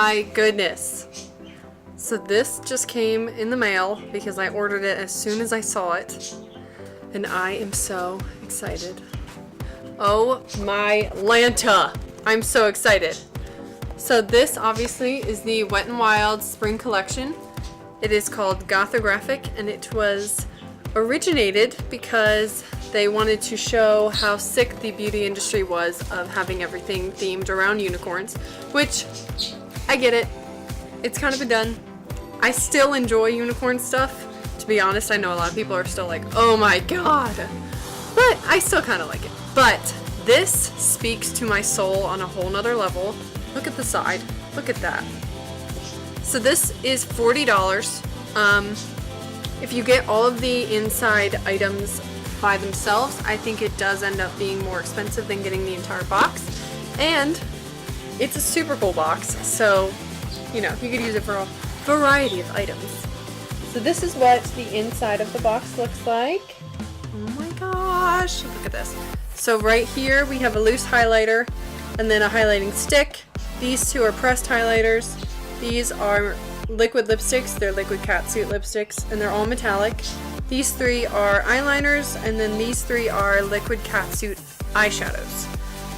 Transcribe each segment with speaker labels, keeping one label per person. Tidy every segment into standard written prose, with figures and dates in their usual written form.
Speaker 1: my goodness. So this just came in the mail because I ordered it as soon as I saw it. And I am so excited. Oh my Lanta! I'm so excited. So this obviously is the Wet n Wild Spring Collection. It is called GOTH-O-GRAPHIC, and it was originated because they wanted to show how sick the beauty industry was of having everything themed around unicorns, which I get it. It's kind of been done. I still enjoy unicorn stuff. To be honest, I know a lot of people are still like, oh my god. But I still kind of like it. But this speaks to my soul on a whole nother level. Look at the side. Look at that. So this is $40. If you get all of the inside items by themselves, I think it does end up being more expensive than getting the entire box. And it's a super cool box, so you know, you could use it for a variety of items. So this is what the inside of the box looks like. Oh my gosh, look at this. So right here we have a loose highlighter and then a highlighting stick. These two are pressed highlighters. These are liquid lipsticks. They're liquid catsuit lipsticks, and they're all metallic. These three are eyeliners, and then these three are liquid catsuit eyeshadows.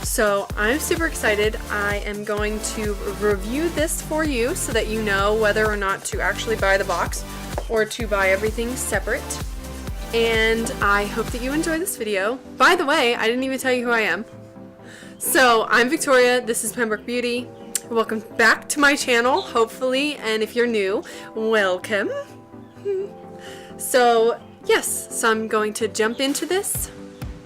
Speaker 1: So I'm super excited. I am going to review this for you so that you know whether or not to actually buy the box or to buy everything separate. And I hope that you enjoy this video. By the way, I didn't even tell you who I am. So I'm Victoria, this is Pembroke Beauty. Welcome back to my channel, hopefully, and if you're new, welcome. So yes, so I'm going to jump into this,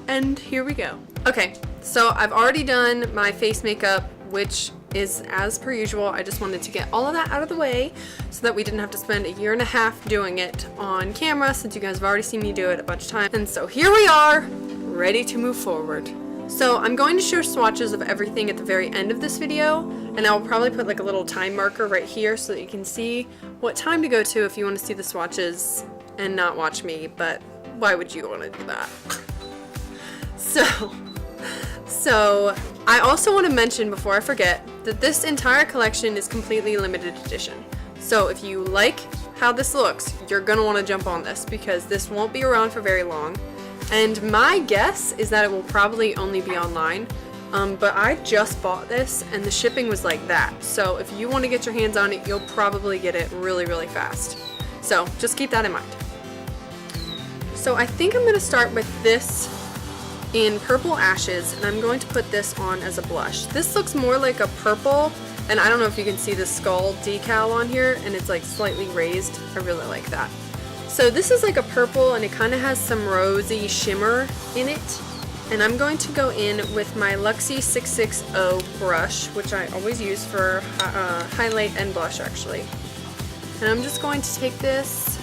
Speaker 1: and here we go. Okay, so I've already done my face makeup, which is as per usual. I just wanted to get all of that out of the way so that we didn't have to spend a year and a half doing it on camera, since you guys have already seen me do it a bunch of times. And so here we are, ready to move forward. So I'm going to show swatches of everything at the very end of this video, and I'll probably put like a little time marker right here so that you can see what time to go to if you want to see the swatches and not watch me, but why would you want to do that? So I also want to mention before I forget that this entire collection is completely limited edition. So if you like how this looks, you're going to want to jump on this because this won't be around for very long. And my guess is that it will probably only be online, but I just bought this and the shipping was like that. So if you want to get your hands on it, you'll probably get it really, really fast. So just keep that in mind. So I think I'm going to start with this in Purple Ashes, and I'm going to put this on as a blush. This looks more like a purple, and I don't know if you can see the skull decal on here, and it's like slightly raised. I really like that. So this is like a purple, and it kind of has some rosy shimmer in it. And I'm going to go in with my Luxie 660 brush, which I always use for highlight and blush actually. And I'm just going to take this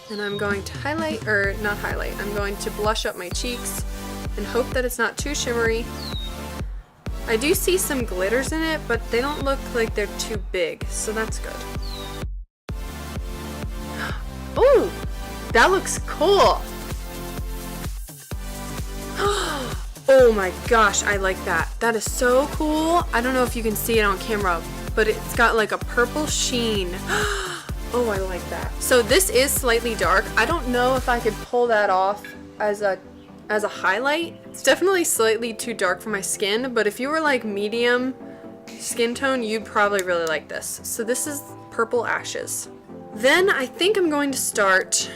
Speaker 1: and I'm going to highlight, or not highlight, I'm going to blush up my cheeks and hope that it's not too shimmery. I do see some glitters in it, but they don't look like they're too big, so that's good. Ooh, that looks cool. Oh my gosh, I like that. That is so cool. I don't know if you can see it on camera, but it's got like a purple sheen. Oh, I like that. So this is slightly dark. I don't know if I could pull that off as a highlight. It's definitely slightly too dark for my skin, but if you were like medium skin tone, you'd probably really like this. So this is Purple Ashes. Then I think I'm going to start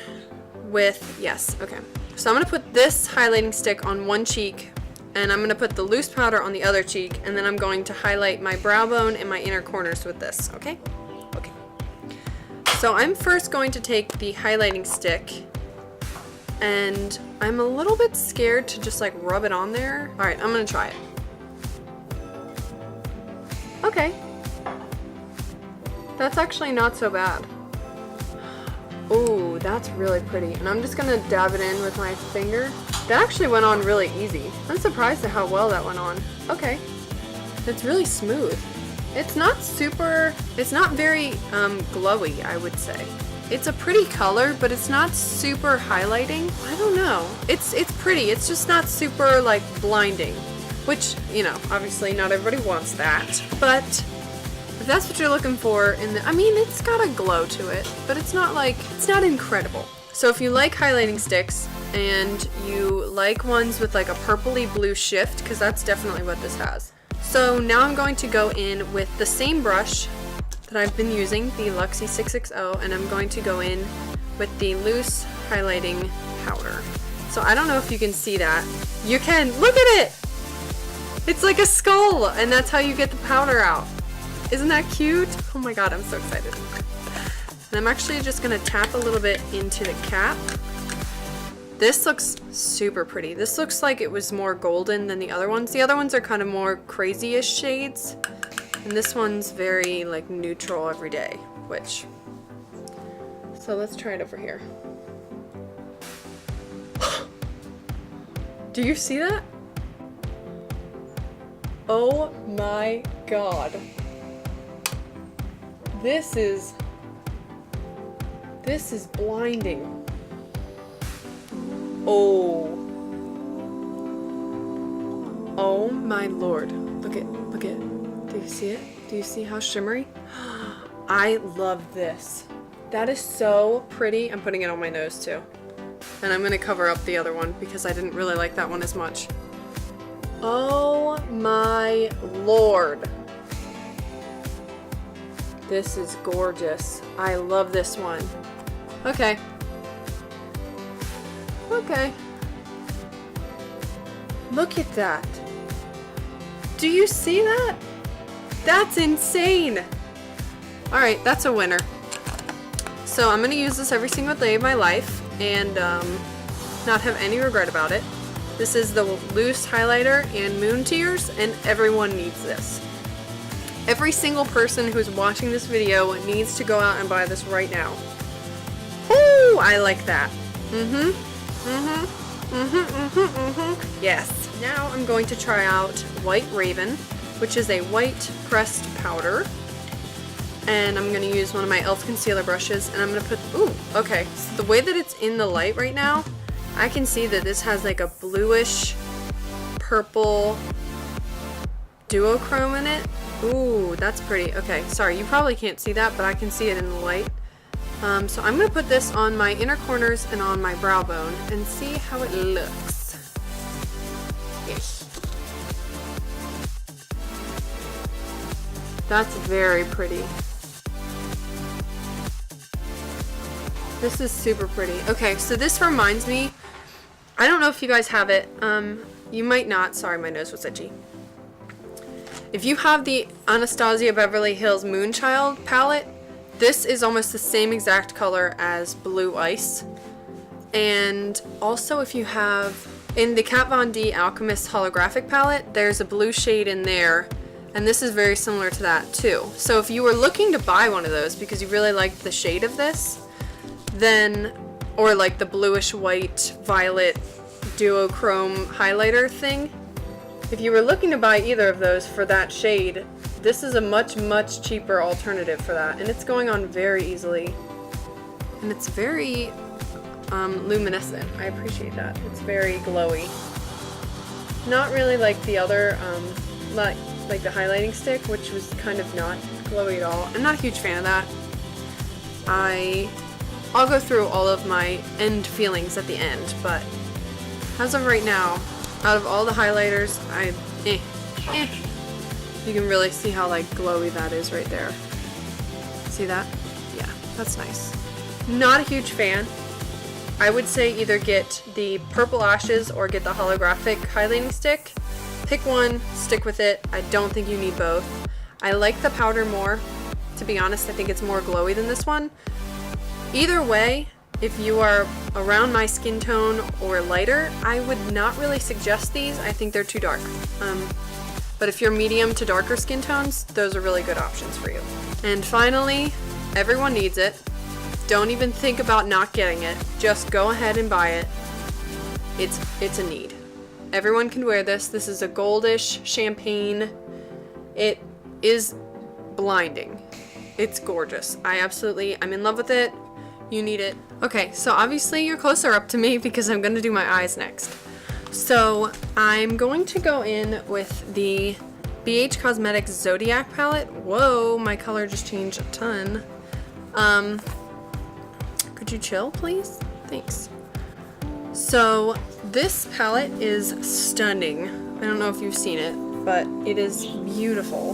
Speaker 1: with, yes, okay. So I'm going to put this highlighting stick on one cheek, and I'm going to put the loose powder on the other cheek, and then I'm going to highlight my brow bone and my inner corners with this, okay? Okay. So I'm first going to take the highlighting stick, and I'm a little bit scared to just like rub it on there. All right, I'm going to try it. Okay. That's actually not so bad. Oh, that's really pretty. And I'm just gonna dab it in with my finger. That actually went on really easy. I'm surprised at how well that went on. Okay. It's really smooth. It's not very glowy, I would say. It's a pretty color, but it's not super highlighting. I don't know. It's pretty. It's just not super like blinding. which, you know, obviously not everybody wants that, but if that's what you're looking for in the, I mean, it's got a glow to it, but it's not like, it's not incredible. So if you like highlighting sticks and you like ones with like a purpley blue shift, because that's definitely what this has. So now I'm going to go in with the same brush that I've been using, the Luxie 660, and I'm going to go in with the loose highlighting powder. So I don't know if you can see that. You can, look at it! It's like a skull, and that's how you get the powder out. Isn't that cute? Oh my god, I'm so excited. And I'm actually just gonna tap a little bit into the cap. This looks super pretty. This looks like it was more golden than the other ones. The other ones are kind of more crazy-ish shades. And this one's very like neutral everyday, which, so let's try it over here. Do you see that? Oh my god. This is blinding. Oh. Oh my lord. Look at. Do you see it? Do you see how shimmery? I love this. That is so pretty. I'm putting it on my nose too. And I'm going to cover up the other one because I didn't really like that one as much. Oh my lord. This is gorgeous. I love this one. Okay. Okay. Look at that. Do you see that? That's insane. Alright, that's a winner. So I'm going to use this every single day of my life and not have any regret about it. This is the loose highlighter and moon tears, and everyone needs this. Every single person who's watching this video needs to go out and buy this right now. Ooh, I like that. Yes. Now I'm going to try out White Raven, which is a white pressed powder. And I'm going to use one of my e.l.f. concealer brushes, and I'm going to put, ooh, okay. So the way that it's in the light right now, I can see that this has like a bluish purple duochrome in it. Ooh, that's pretty. Okay, sorry, you probably can't see that, but I can see it in the light. So I'm going to put this on my inner corners and on my brow bone and see how it looks. Yes. That's very pretty. This is super pretty. Okay, so this reminds me, I don't know if you guys have it. You might not. Sorry, my nose was itchy. If you have the Anastasia Beverly Hills Moonchild palette, this is almost the same exact color as Blue Ice. And also if you have, in the Kat Von D Alchemist holographic palette, there's a blue shade in there. And this is very similar to that too. So if you were looking to buy one of those because you really liked the shade of this, then, or like the bluish white violet duochrome highlighter thing, if you were looking to buy either of those for that shade, this is a much cheaper alternative for that, and it's going on very easily, and it's very luminescent. I appreciate that. It's very glowy. Not really like the other, like the highlighting stick, which was kind of not glowy at all. I'm not a huge fan of that. I'll go through all of my end feelings at the end, but as of right now, out of all the highlighters, you can really see how like glowy that is right there. See that? Yeah, that's nice. Not a huge fan. I would say either get the Purple Ashes or get the holographic highlighting stick. Pick one, stick with it. I don't think you need both. I like the powder more. To be honest, I think it's more glowy than this one. Either way, if you are around my skin tone or lighter, I would not really suggest these. I think they're too dark. But if you're medium to darker skin tones, those are really good options for you. And finally, everyone needs it. Don't even think about not getting it. Just go ahead and buy it. It's a need. Everyone can wear this. This is a goldish champagne. It is blinding. It's gorgeous. I'm in love with it. You need it. Okay, so obviously you're closer up to me because I'm gonna do my eyes next. So I'm going to go in with the BH Cosmetics Zodiac palette. Whoa, my color just changed a ton. Could you chill, please? Thanks. So this palette is stunning. I don't know if you've seen it, but it is beautiful.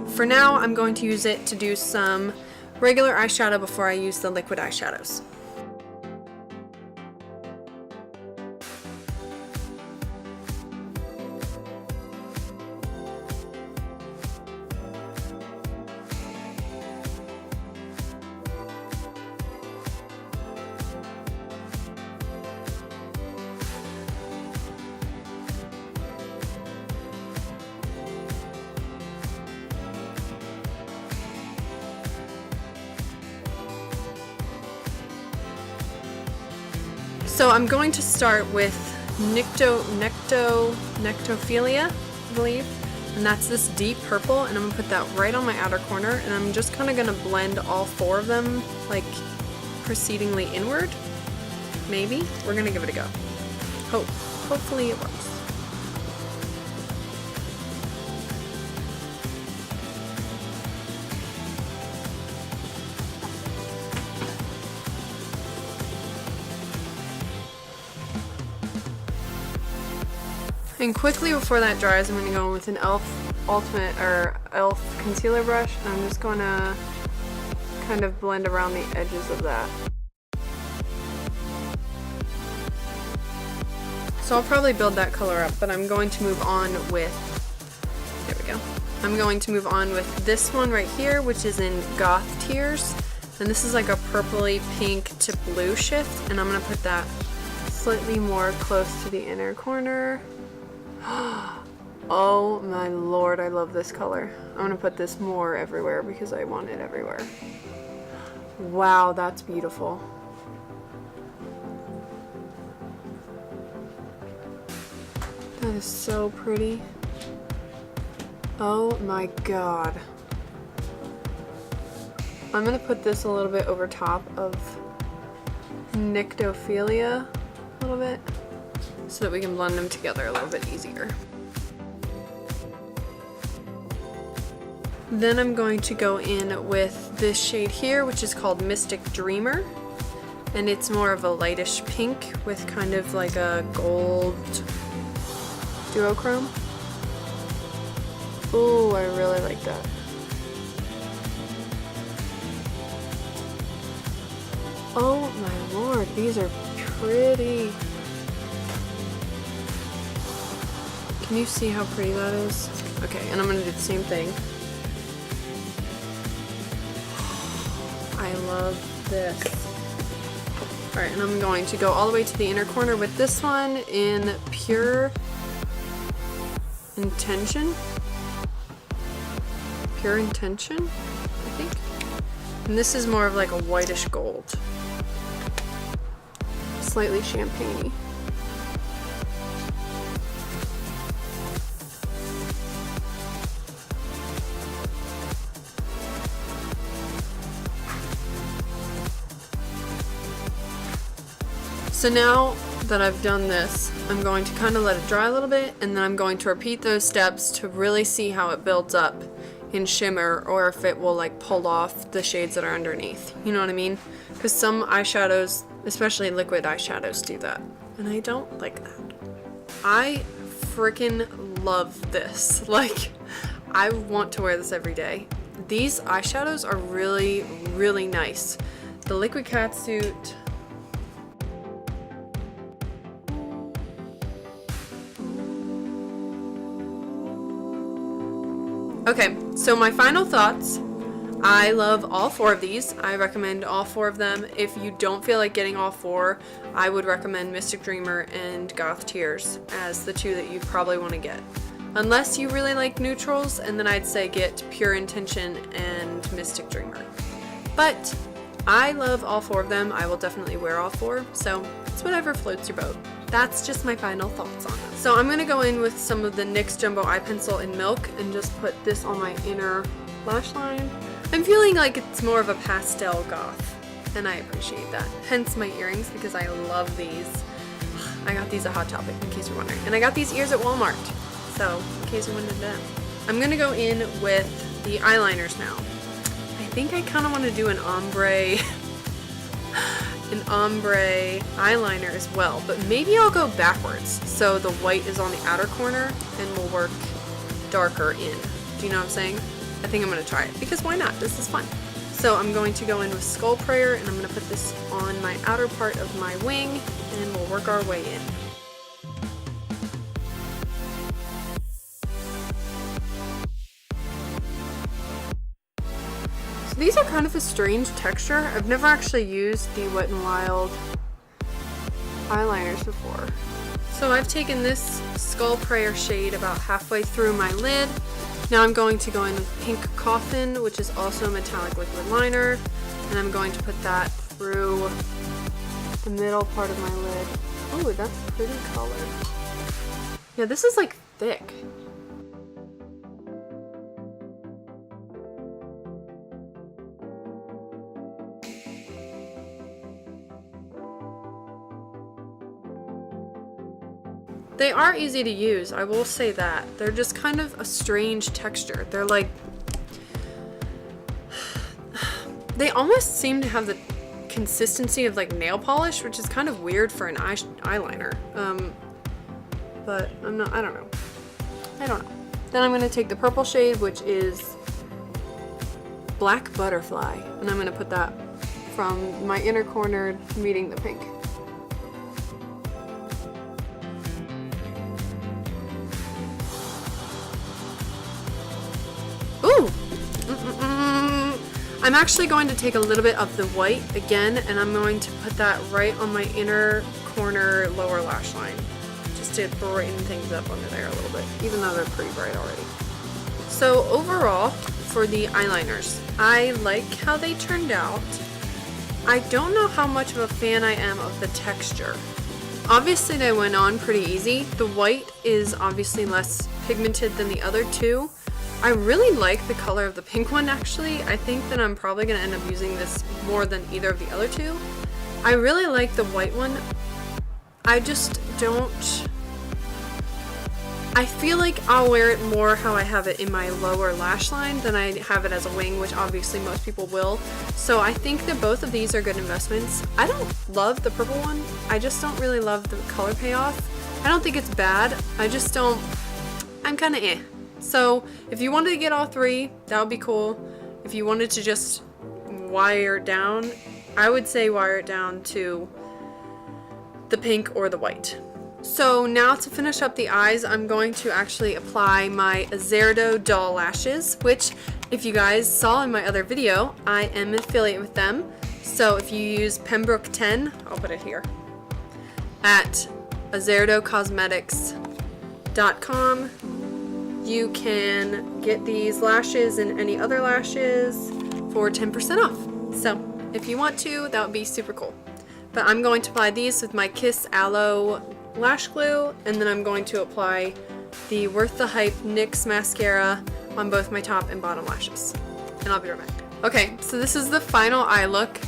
Speaker 1: For now, I'm going to use it to do some regular eyeshadow before I use the liquid eyeshadows. So I'm going to start with Nectophilia, I believe, and that's this deep purple, and I'm gonna put that right on my outer corner, and I'm just kind of gonna blend all four of them, like proceedingly inward. Maybe we're gonna give it a go. Hopefully it works. And quickly before that dries, I'm going to go in with an e.l.f. concealer brush, and I'm just going to kind of blend around the edges of that. So I'll probably build that color up, but I'm going to move on with, there we go. I'm going to move on with this one right here, which is in Goth Tears, and this is like a purpley pink to blue shift, and I'm going to put that slightly more close to the inner corner. Oh my lord, I love this color. I'm gonna put this more everywhere because I want it everywhere. Wow, that's beautiful. That is so pretty. Oh my god. I'm gonna put this a little bit over top of Nectophilia a little bit, so that we can blend them together a little bit easier. Then I'm going to go in with this shade here, which is called Mystic Dreamer, and it's more of a lightish pink with kind of like a gold duochrome. Ooh, I really like that. Oh my lord, these are pretty. Can you see how pretty that is? Okay, and I'm gonna do the same thing. I love this. Alright, and I'm going to go all the way to the inner corner with this one in Pure Intention. Pure Intention, I think. And this is more of like a whitish gold. Slightly champagne-y. So now that I've done this, I'm going to kind of let it dry a little bit, and then I'm going to repeat those steps to really see how it builds up in shimmer, or if it will like pull off the shades that are underneath. You know what I mean? Because some eyeshadows, especially liquid eyeshadows, do that, and I don't like that. I freaking love this. Like, I want to wear this every day. These eyeshadows are really, really nice. The liquid catsuit. Okay, so my final thoughts. I love all four of these. I recommend all four of them. If you don't feel like getting all four, I would recommend Mystic Dreamer and Goth Tears as the two that you probably want to get. Unless you really like neutrals, and then I'd say get Pure Intention and Mystic Dreamer. But I love all four of them. I will definitely wear all four, so it's whatever floats your boat. That's just my final thoughts on it. So I'm going to go in with some of the NYX Jumbo Eye Pencil in Milk and just put this on my inner lash line. I'm feeling like it's more of a pastel goth, and I appreciate that. Hence my earrings, because I love these. I got these at Hot Topic, in case you're wondering. And I got these ears at Walmart, so in case you wondered that. I'm gonna go in with the eyeliners now. I think I kind of want to do an ombre eyeliner as well, but maybe I'll go backwards so the white is on the outer corner and we'll work darker in. Do you know what I'm saying? I think I'm going to try it because why not? This is fun. So I'm going to go in with Skull Prayer and I'm going to put this on my outer part of my wing and we'll work our way in. These are kind of a strange texture. I've never actually used the Wet n Wild eyeliners before. So I've taken this Skull Prayer shade about halfway through my lid. Now I'm going to go in with Pink Coffin, which is also a metallic liquid liner, and I'm going to put that through the middle part of my lid. Oh, that's a pretty color. Yeah, this is like thick. They are easy to use, I will say that. They're just kind of a strange texture. They're like, they almost seem to have the consistency of like nail polish, which is kind of weird for an eyeliner. But I don't know. Then I'm gonna take the purple shade, which is Black Butterfly, and I'm gonna put that from my inner corner meeting the pink. I'm actually going to take a little bit of the white again, and I'm going to put that right on my inner corner lower lash line, just to brighten things up under there a little bit, even though they're pretty bright already. So overall, for the eyeliners, I like how they turned out. I don't know how much of a fan I am of the texture. Obviously they went on pretty easy. The white is obviously less pigmented than the other two. I really like the color of the pink one actually. I think that I'm probably going to end up using this more than either of the other two. I really like the white one. I just don't... I feel like I'll wear it more how I have it in my lower lash line than I have it as a wing, which obviously most people will. So I think that both of these are good investments. I don't love the purple one. I just don't really love the color payoff. I don't think it's bad. I just don't... I'm kind of eh. So if you wanted to get all three, that would be cool. If you wanted to just wire it down, I would say wire it down to the pink or the white. So now to finish up the eyes, I'm going to actually apply my Azerdo Doll Lashes, which if you guys saw in my other video, I am an affiliate with them. So if you use Pembroke 10, I'll put it here, at azerdocosmetics.com, you can get these lashes and any other lashes for 10% off. So if you want to, that would be super cool. But I'm going to apply these with my Kiss Aloe Lash Glue, and then I'm going to apply the Worth the Hype NYX mascara on both my top and bottom lashes. And I'll be right back. Okay, so this is the final eye look.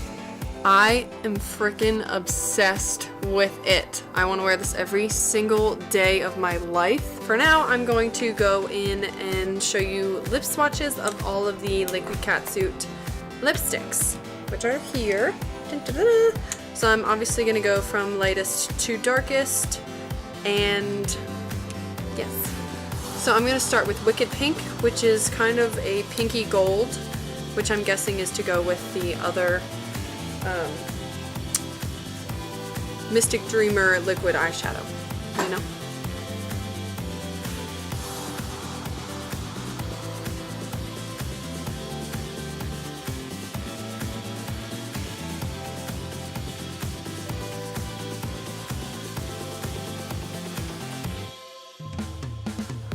Speaker 1: I am freaking obsessed with it. I want to wear this every single day of my life. For now, I'm going to go in and show you lip swatches of all of the Liquid Catsuit lipsticks, which are here. Dun, dun, dun, dun. So I'm obviously going to go from lightest to darkest, and yes. So I'm going to start with Wicked Pink, which is kind of a pinky gold, which I'm guessing is to go with the other Mystic Dreamer liquid eyeshadow, you know?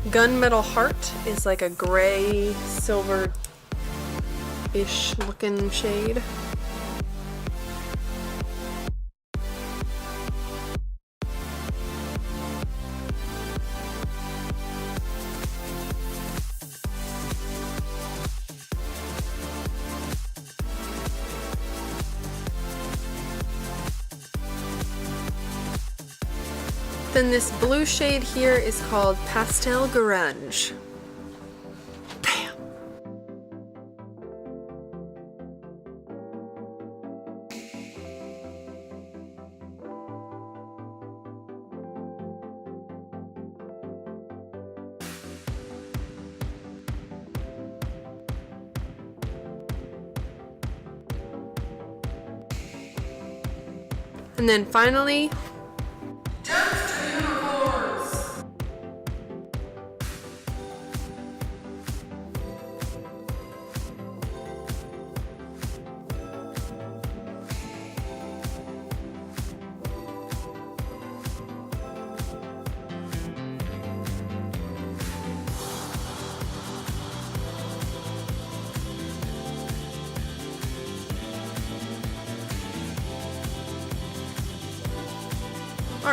Speaker 1: Gunmetal Heart is like a gray, silver-ish looking shade. then this blue shade here is called Pastel Grunge. Bam! And then finally,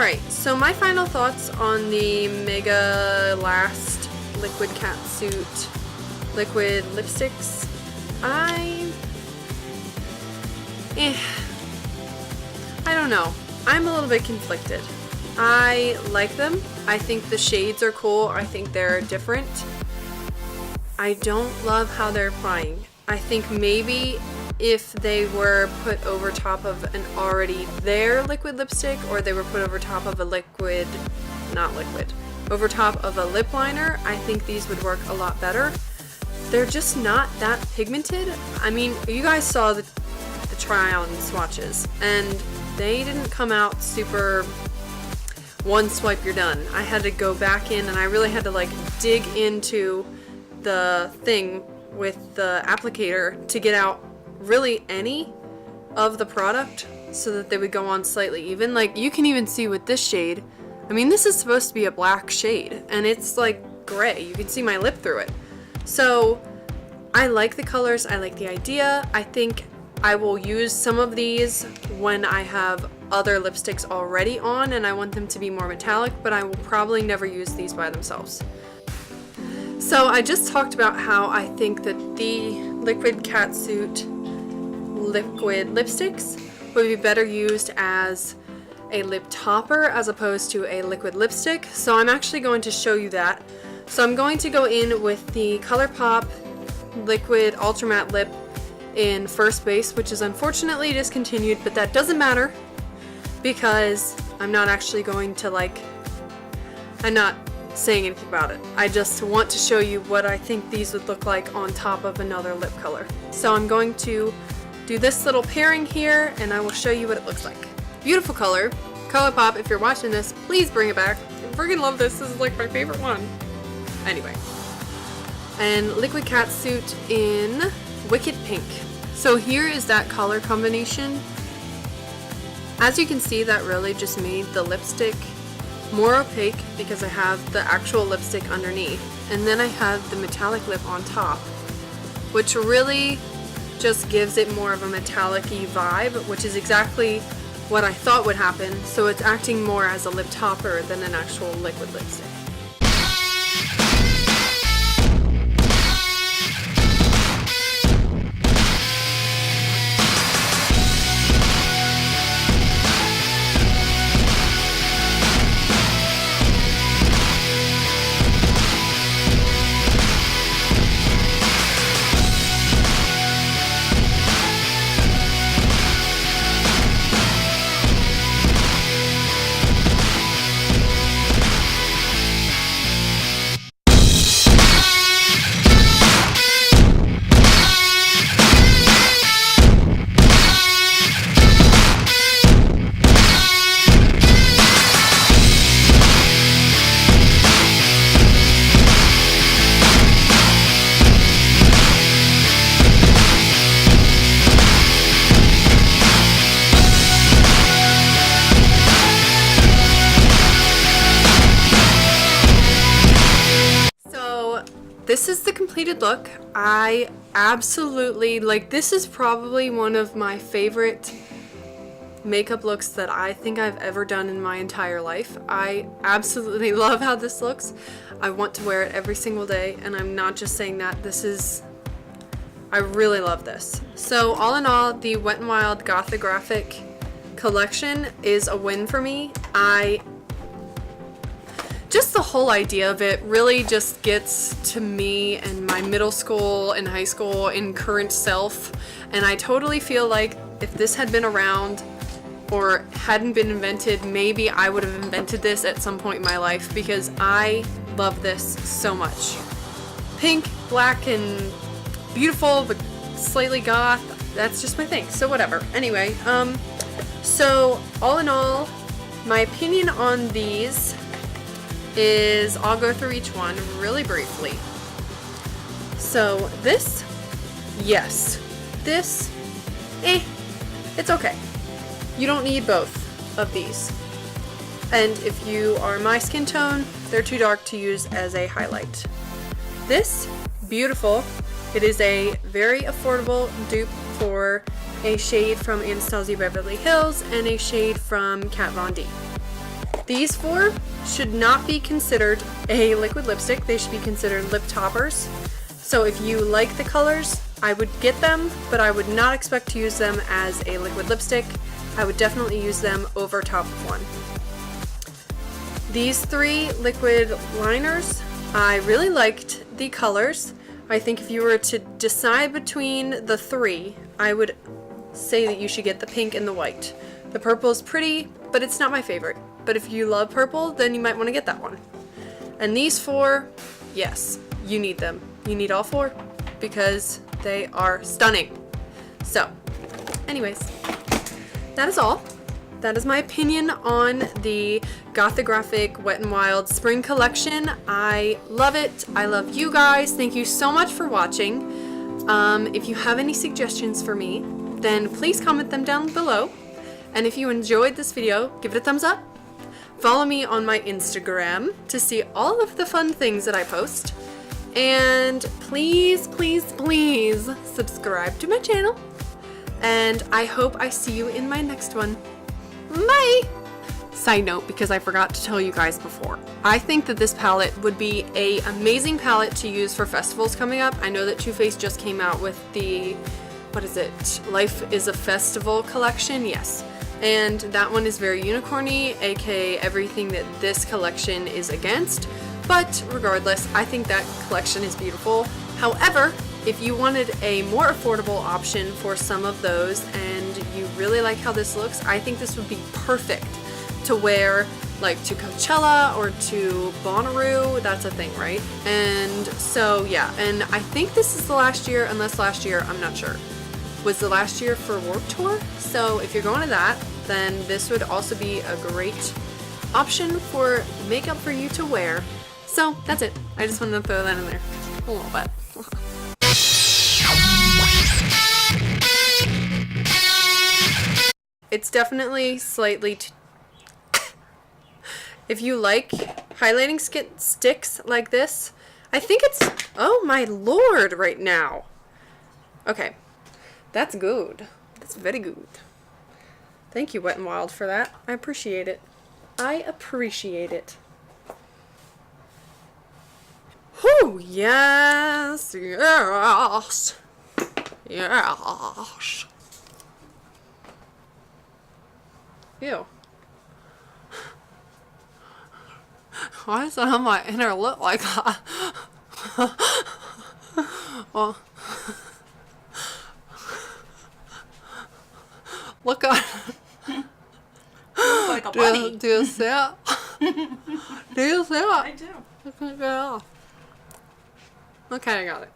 Speaker 1: alright, so my final thoughts on the Mega Last Liquid Catsuit liquid lipsticks. I don't know. I'm a little bit conflicted. I like them. I think the shades are cool. I think they're different. I don't love how they're applying. I think maybe if they were put over top of an already there liquid lipstick, or they were put over top of a over top of a lip liner, I think these would work a lot better. They're just not that pigmented. I mean, you guys saw the try-on swatches, and they didn't come out super one swipe you're done. I had to go back in, and I really had to like dig into the thing with the applicator to get out really any of the product so that they would go on slightly even. Like, you can even see with this shade, I mean, this is supposed to be a black shade and it's like gray. You can see my lip through it. So I like the colors, I like the idea. I think I will use some of these when I have other lipsticks already on and I want them to be more metallic, but I will probably never use these by themselves. So I just talked about how I think that the Liquid Catsuit liquid lipsticks would be better used as a lip topper as opposed to a liquid lipstick. So I'm actually going to show you that. So I'm going to go in with the Colourpop Liquid Ultra Matte Lip in First Base, which is unfortunately discontinued, but that doesn't matter because I'm not actually going to I'm not saying anything about it. I just want to show you what I think these would look like on top of another lip color. So I'm going to do this little pairing here and I will show you what it looks like. Beautiful color. Colourpop, if you're watching this, please bring it back. I freaking love this. This is like my favorite one. Anyway. And Liquid Catsuit in Wicked Pink. So here is that color combination. As you can see, that really just made the lipstick more opaque because I have the actual lipstick underneath. And then I have the metallic lip on top, which really just gives it more of a metallic-y vibe, which is exactly what I thought would happen. So it's acting more as a lip topper than an actual liquid lipstick. This is the completed look. I absolutely, this is probably one of my favorite makeup looks that I think I've ever done in my entire life. I absolutely love how this looks. I want to wear it every single day, and I'm not just saying that. I really love this. So all in all, the Wet n Wild Goth-O-Graphic collection is a win for me. I just the whole idea of it really just gets to me and my middle school and high school and current self. And I totally feel like if this had been around or hadn't been invented, maybe I would have invented this at some point in my life, because I love this so much. Pink, black, and beautiful, but slightly goth. That's just my thing. So whatever. Anyway, so all in all, my opinion on these is, I'll go through each one really briefly. So this, yes. This, it's okay. You don't need both of these. And if you are my skin tone, they're too dark to use as a highlight. This, beautiful. It is a very affordable dupe for a shade from Anastasia Beverly Hills and a shade from Kat Von D. These four should not be considered a liquid lipstick. They should be considered lip toppers. So if you like the colors, I would get them, but I would not expect to use them as a liquid lipstick. I would definitely use them over top of one. These three liquid liners, I really liked the colors. I think if you were to decide between the three, I would say that you should get the pink and the white. The purple is pretty, but it's not my favorite. But if you love purple, then you might want to get that one. And these four, yes, you need them. You need all four because they are stunning. So, anyways, that is all. That is my opinion on the Goth-O-Graphic Wet n Wild Spring Collection. I love it. I love you guys. Thank you so much for watching. If you have any suggestions for me, then please comment them down below. And if you enjoyed this video, give it a thumbs up. Follow me on my Instagram to see all of the fun things that I post. And please, please, please subscribe to my channel. And I hope I see you in my next one. Bye! Side note, because I forgot to tell you guys before, I think that this palette would be an amazing palette to use for festivals coming up. I know that Too Faced just came out with the, what is it, Life is a Festival collection? Yes. And that one is very unicorny, aka everything that this collection is against. But regardless, I think that collection is beautiful. However, if you wanted a more affordable option for some of those and you really like how this looks, I think this would be perfect to wear like to Coachella or to Bonnaroo. That's a thing, right? And so yeah, and I think this is the last year, unless last year, I'm not sure, was the last year for Warped Tour. So if you're going to that, then this would also be a great option for makeup for you to wear. So that's it. I just wanted to throw that in there a little bit. It's definitely slightly if you like highlighting sticks like this, I think it's, oh my lord, right now. Okay, that's good. That's very good. Thank you, Wet n Wild, for that. I appreciate it. I appreciate it. Whew, yes, yes, yes. Ew. Why is that on my inner lip like that? Well, look at
Speaker 2: it. Like a bunny.
Speaker 1: Do you see it? Do you see it?
Speaker 2: I do.
Speaker 1: I can't get it off. Okay, I got it.